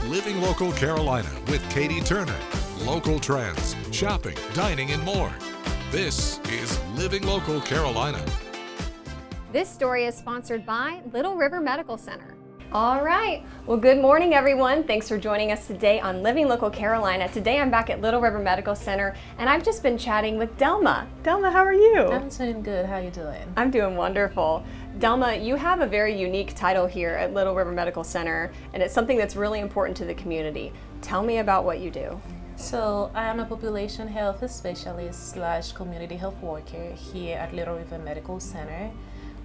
Living Local Carolina with Katie Turner. Local trends, shopping, dining, and more. This is Living Local Carolina. This story is sponsored by Little River Medical Center. All right. Well, good morning, everyone. Thanks for joining us today on Living Local Carolina. Today I'm back at Little River Medical Center, and I've just been chatting with Delma. Delma, how are you? I'm doing good. How are you doing? I'm doing wonderful. Delma, you have a very unique title here at Little River Medical Center, and it's something that's really important to the community. Tell me about what you do. So I am a population health specialist / community health worker here at Little River Medical Center,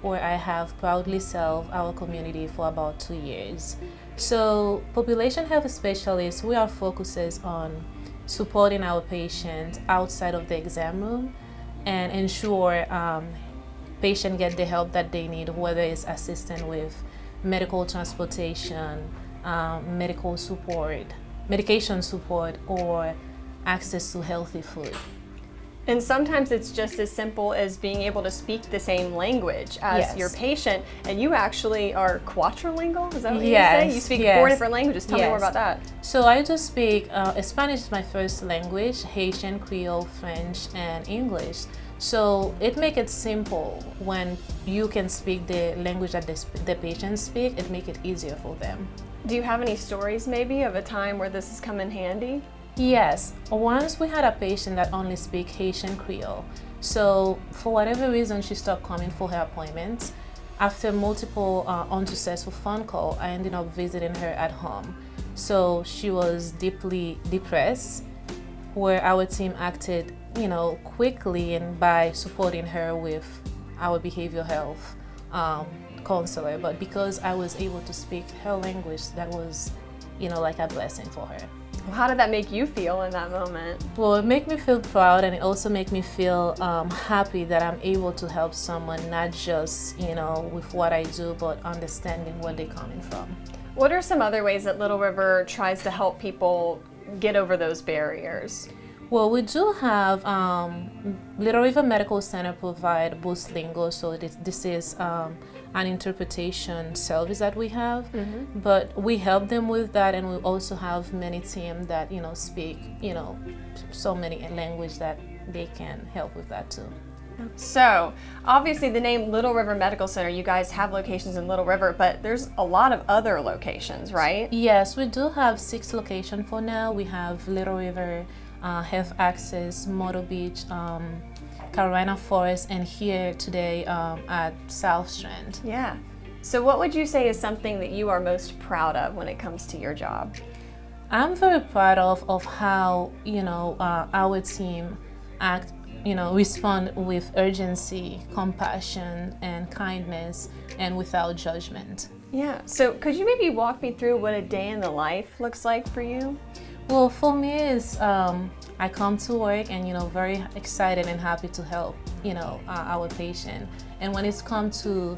where I have proudly served our community for about 2 years. So population health specialists, we are focuses on supporting our patients outside of the exam room and ensure patients get the help that they need, whether it's assistance with medical transportation, medical support, medication support, or access to healthy food. And sometimes it's just as simple as being able to speak the same language as your patient, and you actually are quadrilingual, is that what you say? You speak 4 different languages. Tell me more about that. So I just speak, Spanish is my first language, Haitian, Creole, French, and English. So it makes it simple when you can speak the language that the patients speak, it makes it easier for them. Do you have any stories maybe of a time where this has come in handy? Yes, once we had a patient that only speak Haitian Creole. So for whatever reason, she stopped coming for her appointments. After multiple unsuccessful phone calls, I ended up visiting her at home. So she was deeply depressed, where our team acted, quickly and by supporting her with our behavioral health counselor. But because I was able to speak her language, that was, like a blessing for her. Well, how did that make you feel in that moment? Well, it made me feel proud, and it also made me feel happy that I'm able to help someone, not just, with what I do, but understanding where they're coming from. What are some other ways that Little River tries to help people get over those barriers? Well, we do have Little River Medical Center provide Boostlingo, so this is an interpretation service that we have, but we help them with that, and we also have many teams that speak so many language that they can help with that too. So obviously the name Little River Medical Center, you guys have locations in Little River, but there's a lot of other locations, right? Yes, we do have 6 locations for now. We have Little River, Health Access, Myrtle Beach, Carolina Forest, and here today at South Strand. Yeah. So what would you say is something that you are most proud of when it comes to your job? I'm very proud of how our team respond with urgency, compassion, and kindness, and without judgment. Yeah. So could you maybe walk me through what a day in the life looks like for you? Well, for me, is I come to work and very excited and happy to help our patient. And when it's come to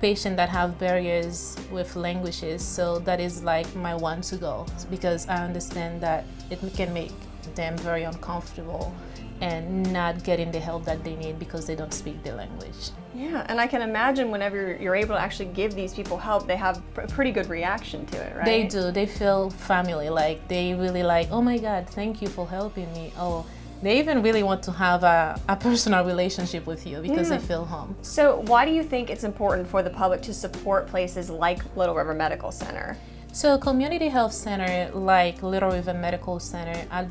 patients that have barriers with languages, so that is like my one to go, because I understand that it can make them very uncomfortable and not getting the help that they need because they don't speak the language. Yeah, and I can imagine whenever you're able to actually give these people help, they have a pretty good reaction to it, right? They do. They feel family. Like they really like, oh my God, thank you for helping me. Oh, they even really want to have a personal relationship with you because they feel home. So why do you think it's important for the public to support places like Little River Medical Center? So community health center like Little River Medical Center are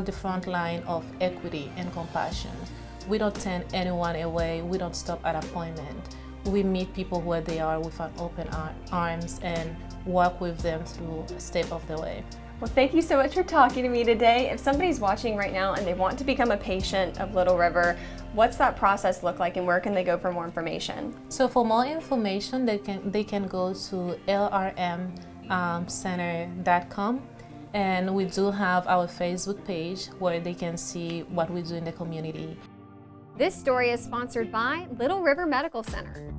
the front line of equity and compassion. We don't turn anyone away. We don't stop at appointment. We meet people where they are with an open arms and walk with them through a step of the way. Well, thank you so much for talking to me today. If somebody's watching right now and they want to become a patient of Little River, what's that process look like and where can they go for more information? So for more information, they can go to lrmcenter.com, and we do have our Facebook page where they can see what we do in the community. This story is sponsored by Little River Medical Center.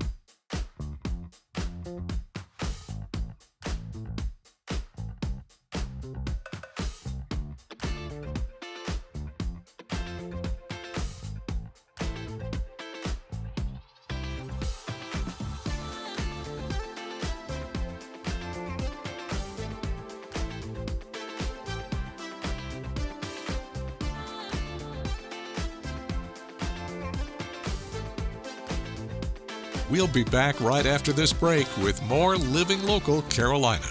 We'll be back right after this break with more Living Local Carolina.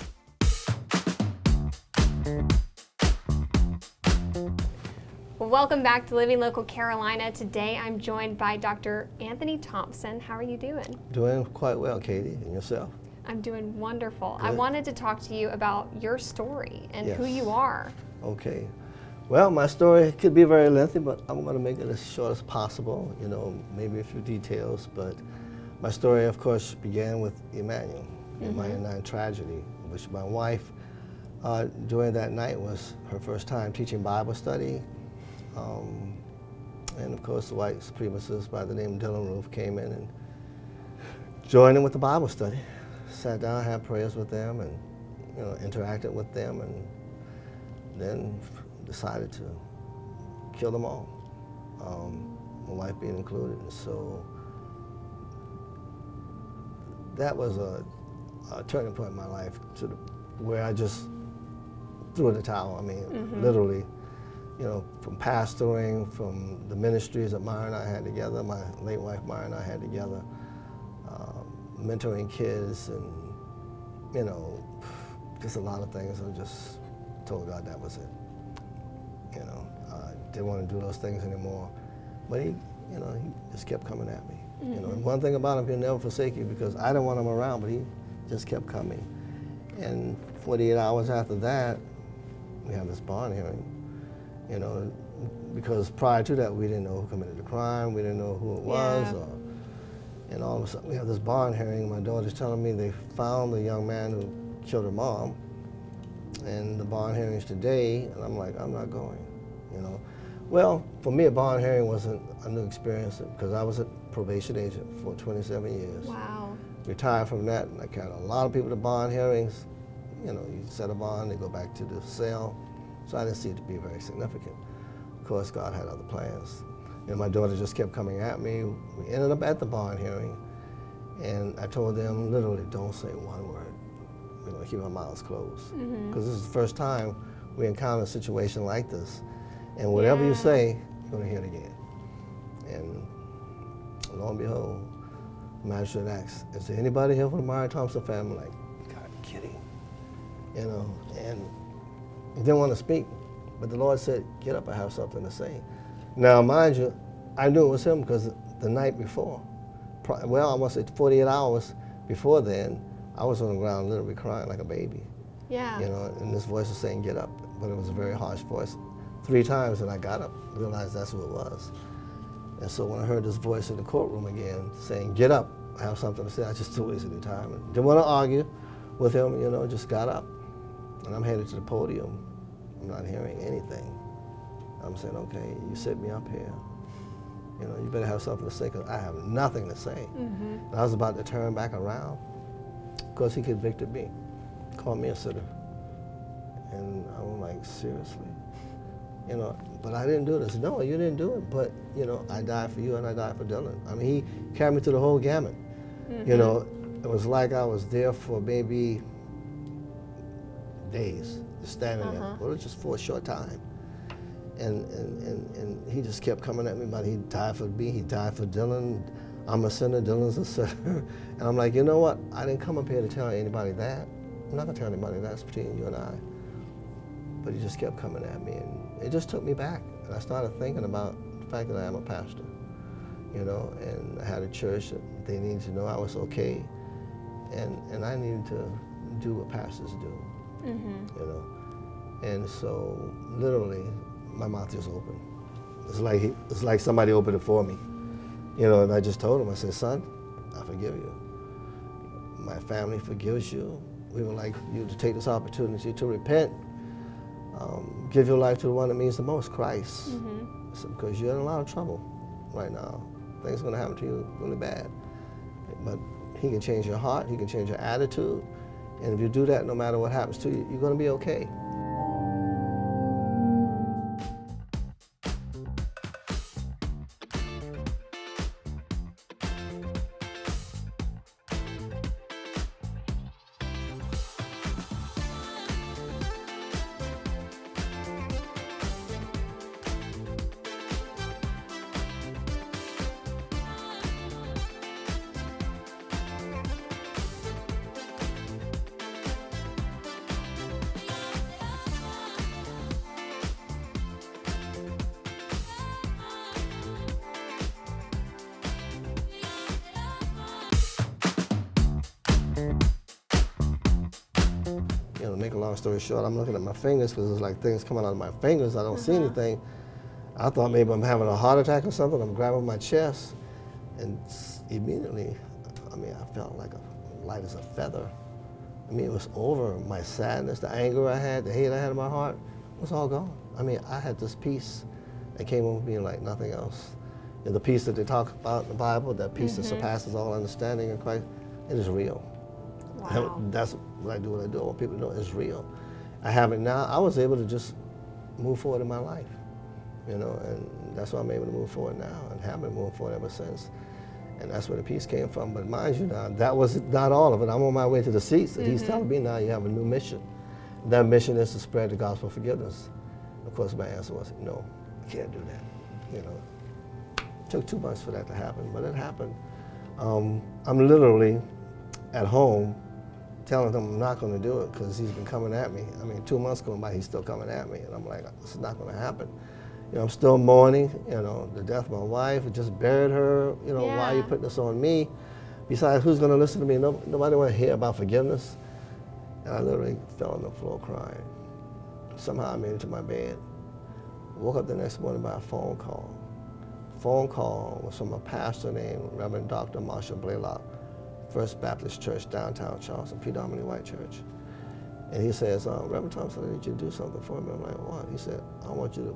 Welcome back to Living Local Carolina. Today I'm joined by Dr. Anthony Thompson. How are you doing? Doing quite well, Katie, and yourself? I'm doing wonderful. Good. I wanted to talk to you about your story and who Yes. you are. Okay. Well, my story could be very lengthy, but I'm going to make it as short as possible, maybe a few details. But my story, of course, began with Emmanuel, the Emmanuel 9 tragedy, which my wife, during that night, was her first time teaching Bible study. And of course, the white supremacist by the name of Dylan Roof came in and joined in with the Bible study. Sat down, had prayers with them, and interacted with them, and then decided to kill them all, my wife being included. And so that was a turning point in my life where I just threw in the towel. I mean, literally. From pastoring, from the ministries that Myra and I had together, my late wife Myra and I had together, mentoring kids, and just a lot of things. I just told God that was it. I didn't want to do those things anymore, but he just kept coming at me. And one thing about him, he'll never forsake you, because I didn't want him around, but he just kept coming. And 48 hours after that, we had this bond hearing. Because prior to that, we didn't know who committed the crime, we didn't know who it was, and all of a sudden we have this bond hearing. My daughter's telling me they found the young man who killed her mom, and the bond hearing's today, and I'm like, I'm not going, Well, for me, a bond hearing wasn't a new experience, because I was a probation agent for 27 years. Wow. Retired from that, and I carried a lot of people to bond hearings. You set a bond, they go back to the cell. So I didn't see it to be very significant. Of course, God had other plans. And my daughter just kept coming at me. We ended up at the bond hearing, and I told them, literally, don't say one word. We're going to keep our mouths closed. Because this is the first time we encounter a situation like this. And whatever you say, you're going to hear it again. And lo and behold, the magistrate asked, is there anybody here from the Myra Thompson family? Like, God, kidding. And he didn't want to speak, but the Lord said, get up, I have something to say. Now, mind you, I knew it was him because the night before, I want to say 48 hours before then, I was on the ground literally crying like a baby. Yeah. And this voice was saying, get up, but it was a very harsh voice. 3 times, and I got up, realized that's who it was. And so when I heard this voice in the courtroom again saying, get up, I have something to say, I just wasted the time. And didn't want to argue with him, just got up. And I'm headed to the podium. I'm not hearing anything. I'm saying, okay, you set me up here. You better have something to say, because I have nothing to say. And I was about to turn back around, because he convicted me, called me a sinner. And I'm like, seriously? But I didn't do this. No, you didn't do it, but, I died for you and I died for Dylan. I mean, he carried me through the whole gamut. It was like I was there for maybe days, just standing there, but it was just for a short time. And he just kept coming at me about he died for me, he died for Dylan, I'm a sinner, Dylan's a sinner. And I'm like, you know what, I didn't come up here to tell anybody that. I'm not gonna tell anybody that, it's between you and I. But he just kept coming at me, and it just took me back. And I started thinking about the fact that I am a pastor, and I had a church that they needed to know I was okay, and I needed to do what pastors do. And so literally my mouth just opened. It's like somebody opened it for me, and I just told him, I said, son, I forgive you. My family forgives you. We would like you to take this opportunity to repent, give your life to the one that means the most, Christ. So, because you're in a lot of trouble right now. Things are going to happen to you really bad. But he can change your heart, he can change your attitude. And if you do that, no matter what happens to you, you're going to be okay. make a long story short, I'm looking at my fingers because it's like things coming out of my fingers. I don't see anything. I thought maybe I'm having a heart attack or something. I'm grabbing my chest, and immediately, I felt like light as a feather. It was over. My sadness, the anger I had, the hate I had in my heart was all gone. I had this peace that came over me like nothing else. The peace that they talk about in the Bible, that peace that surpasses all understanding in Christ, it is real. Wow. That's what I do. I want people to know it's real. I have it now. I was able to just move forward in my life, and that's why I'm able to move forward now and have been moving forward ever since. And that's where the peace came from. But mind you now, that was not all of it. I'm on my way to the seats, and he's telling me now you have a new mission. That mission is to spread the gospel of forgiveness. Of course, my answer was, no, I can't do that. It took 2 months for that to happen, but it happened. I'm literally at home telling him I'm not going to do it because he's been coming at me. 2 months going by, he's still coming at me, and I'm like, this is not going to happen. I'm still mourning, the death of my wife. I just buried her. Why are you putting this on me? Besides, who's going to listen to me? Nobody want to hear about forgiveness. And I literally fell on the floor crying. Somehow I made it to my bed. Woke up the next morning by a phone call. Phone call was from a pastor named Reverend Dr. Marshall Blaylock, First Baptist Church, downtown Charleston, predominantly white church. And he says, Reverend Thompson, I need you to do something for me. I'm like, what? He said, I want you to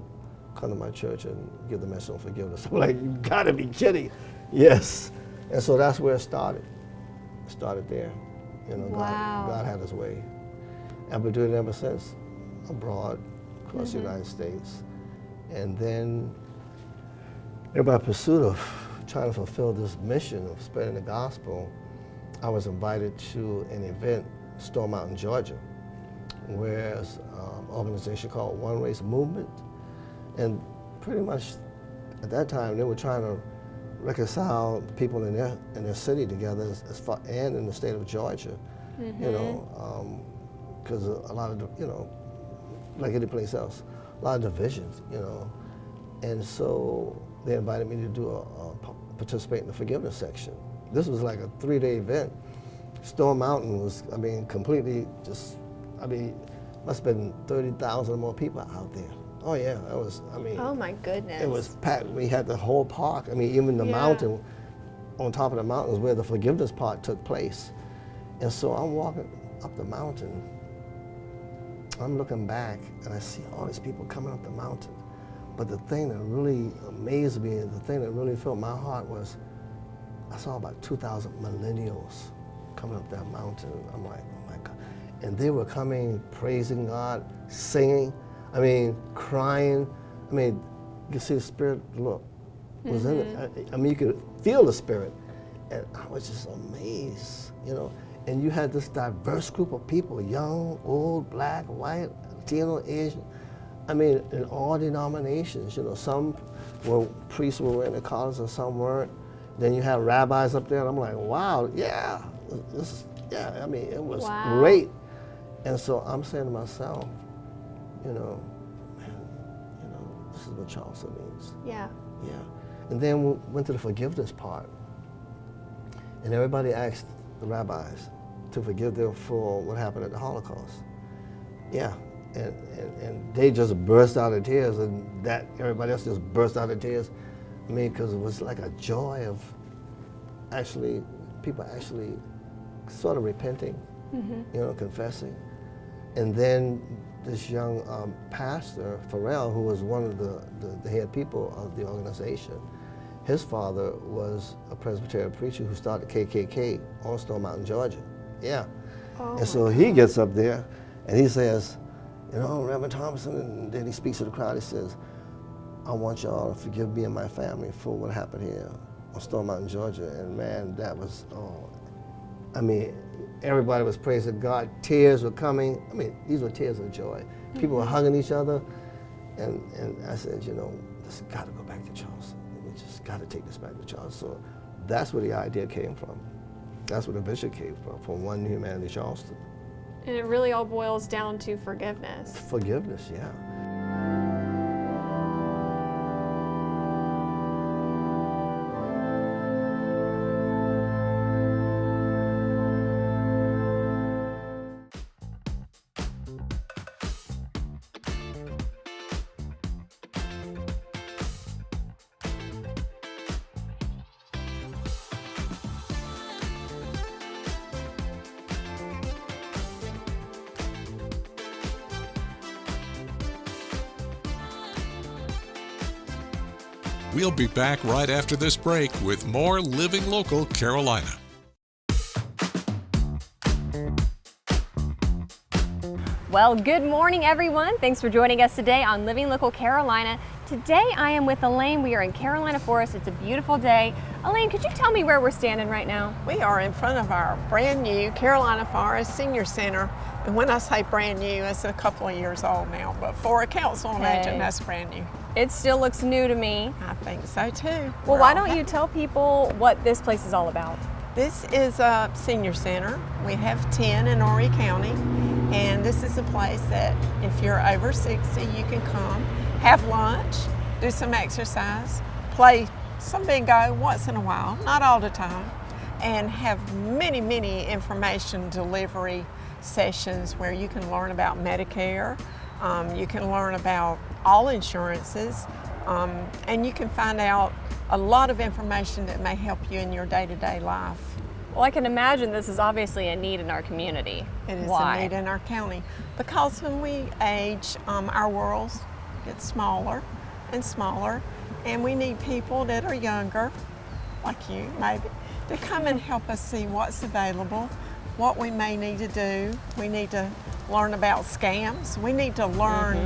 come to my church and give the message on forgiveness. I'm like, you gotta be kidding. Yes. And so that's where it started. It started there. Wow. God had his way. I've been doing it ever since, abroad, across the United States. And then, in my pursuit of trying to fulfill this mission of spreading the gospel, I was invited to an event, Stone Mountain, Georgia, where there's an organization called One Race Movement. And pretty much at that time, they were trying to reconcile people in their city together as far, and in the state of Georgia, because a lot of, like any place else, a lot of divisions, And so they invited me to participate in the forgiveness section. This was like a 3-day event. Stone Mountain was, completely just, must have been 30,000 or more people out there. Oh yeah, that was, oh my goodness. It was packed. We had the whole park. Even the mountain, on top of the mountain is where the forgiveness part took place. And so I'm walking up the mountain. I'm looking back and I see all these people coming up the mountain. But the thing that really amazed me, the thing that really filled my heart was, I saw about 2,000 millennials coming up that mountain. I'm like, oh my God. And they were coming, praising God, singing, crying. You could see the Spirit, look, was in it. You could feel the Spirit. And I was just amazed, And you had this diverse group of people, young, old, black, white, Latino, Asian. In all denominations, some priests were wearing the collars and some weren't. Then you had rabbis up there, and I'm like, wow, yeah, it was great. And so I'm saying to myself, this is what Charleston means. Yeah. Yeah. And then we went to the forgiveness part. And everybody asked the rabbis to forgive them for what happened at the Holocaust. Yeah. And they just burst out in tears, and that everybody else just burst out in tears. Because it was like a joy of people actually sort of repenting, confessing. And then this young pastor, Farrell, who was one of the head people of the organization, his father was a Presbyterian preacher who started KKK on Stone Mountain, Georgia. Yeah. Oh and so he gets up there and he says, Reverend Thompson, and then he speaks to the crowd, he says, I want y'all to forgive me and my family for what happened here on Stone Mountain, Georgia. And man, that was, everybody was praising God. Tears were coming. These were tears of joy. People were hugging each other. And I said, this got to go back to Charleston. We just got to take this back to Charleston. So that's where the idea came from. That's where the vision came from One Humanity Charleston. And it really all boils down to forgiveness. Forgiveness, yeah. We'll be back right after this break with more Living Local Carolina. Well, good morning, everyone. Thanks for joining us today on Living Local Carolina. Today I am with Elaine. We are in Carolina Forest. It's a beautiful day. Elaine, could you tell me where we're standing right now? We are in front of our brand new Carolina Forest Senior Center. And when I say brand new, it's a couple of years old now, but for a council on aging, that's brand new. It still looks new to me. I think so too. Well, why don't you tell people what this place is all about? This is a senior center. We have 10 in Horry County, and this is a place that if you're over 60, you can come, have lunch, do some exercise, play some bingo once in a while, not all the time, and have many, many information delivery sessions where you can learn about Medicare, you can learn about all insurances, and you can find out a lot of information that may help you in your day-to-day life. Well, I can imagine this is obviously a need in our community. It is Why? a need in our county because when we age, our worlds get smaller and smaller, and we need people that are younger, like you maybe, to come and help us see what's available, what we may need to do. We need to learn about scams. We need to learn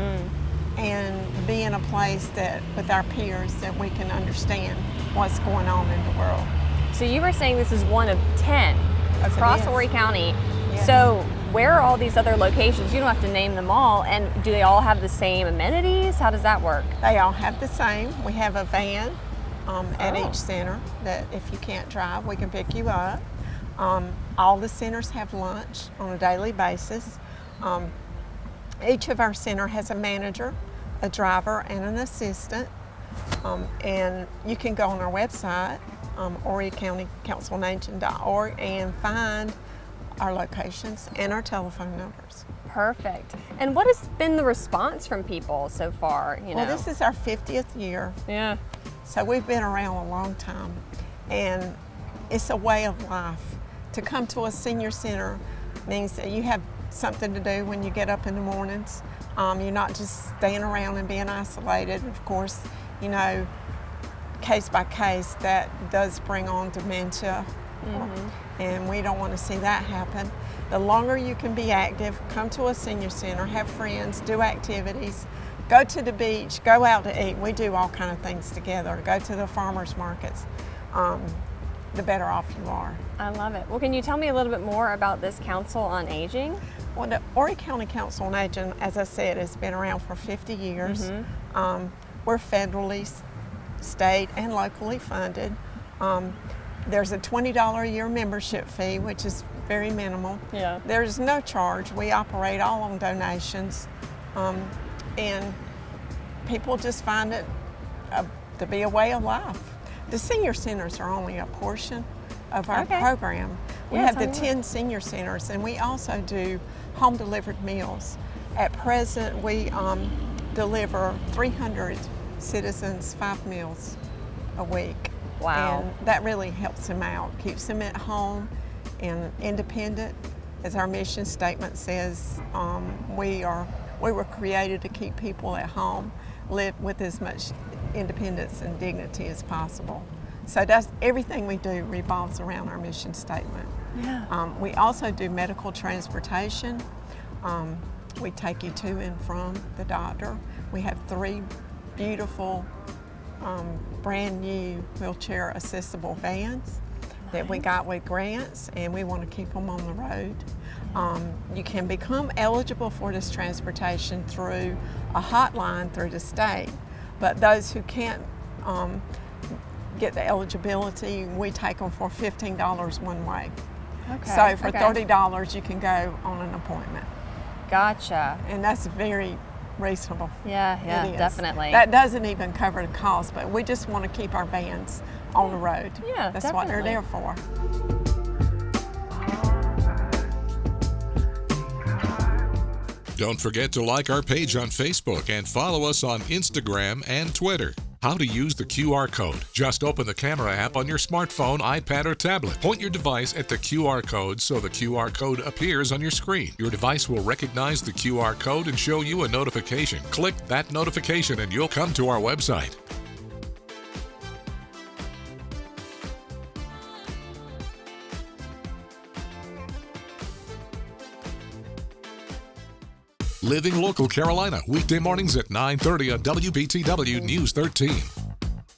and be in a place that with our peers that we can understand what's going on in the world. So you were saying this is one of 10 Yes, it across is. Horry County. Yes. So where are all these other locations? You don't have to name them all. And do they all have the same amenities? How does that work? They all have the same. We have a van at Oh. each center that if you can't drive, we can pick you up. All the centers have lunch on a daily basis. Each of our center has a manager, a driver, and an assistant. And you can go on our website, Horry County Council on Aging.org, and find our locations and our telephone numbers. Perfect. And what has been the response from people so far? Well, this is our 50th year. Yeah. So we've been around a long time, and it's a way of life. To come to a senior center means that you have something to do when you get up in the mornings. You're not just staying around and being isolated. Of course, you know, case by case, that does bring on dementia, and we don't want to see that happen. The longer you can be active, come to a senior center, have friends, do activities, go to the beach, go out to eat. We do all kind of things together. Go to the farmers markets. The better off you are. I love it. Well, can you tell me a little bit more about this Council on Aging? Well, the Horry County Council on Aging, as I said, has been around for 50 years. We're federally, state, and locally funded. There's a $20 a year membership fee, which is very minimal. Yeah. There's no charge. We operate all on donations, and people just find it to be a way of life. The senior centers are only a portion of our program. We Yeah, have the tell me 10 senior centers, and we also do home delivered meals. At present, we deliver 300 citizens 5 meals a week. Wow. And that really helps them out, keeps them at home and independent. As our mission statement says, we were created to keep people at home, live with as much independence and dignity as possible. So that's everything we do revolves around our mission statement. Yeah. We also do medical transportation. We take you to and from the doctor. We have 3 beautiful brand new wheelchair accessible vans that we got with grants, and we want to keep them on the road. You can become eligible for this transportation through a hotline through the state, but those who can't get the eligibility, we take them for $15 one way. Okay. So for $30, you can go on an appointment, Gotcha. and that's very reasonable. Yeah, It is. definitely. That doesn't even cover the cost, but we just want to keep our vans on the road. Yeah, That's what they're definitely. there for. Don't forget to like our page on Facebook and follow us on Instagram and Twitter. How to use the QR code. Just open the camera app on your smartphone, iPad, or tablet. Point your device at the QR code so the QR code appears on your screen. Your device will recognize the QR code and show you a notification. Click that notification and you'll come to our website. Living Local Carolina, weekday mornings at 9:30 on WBTW News 13.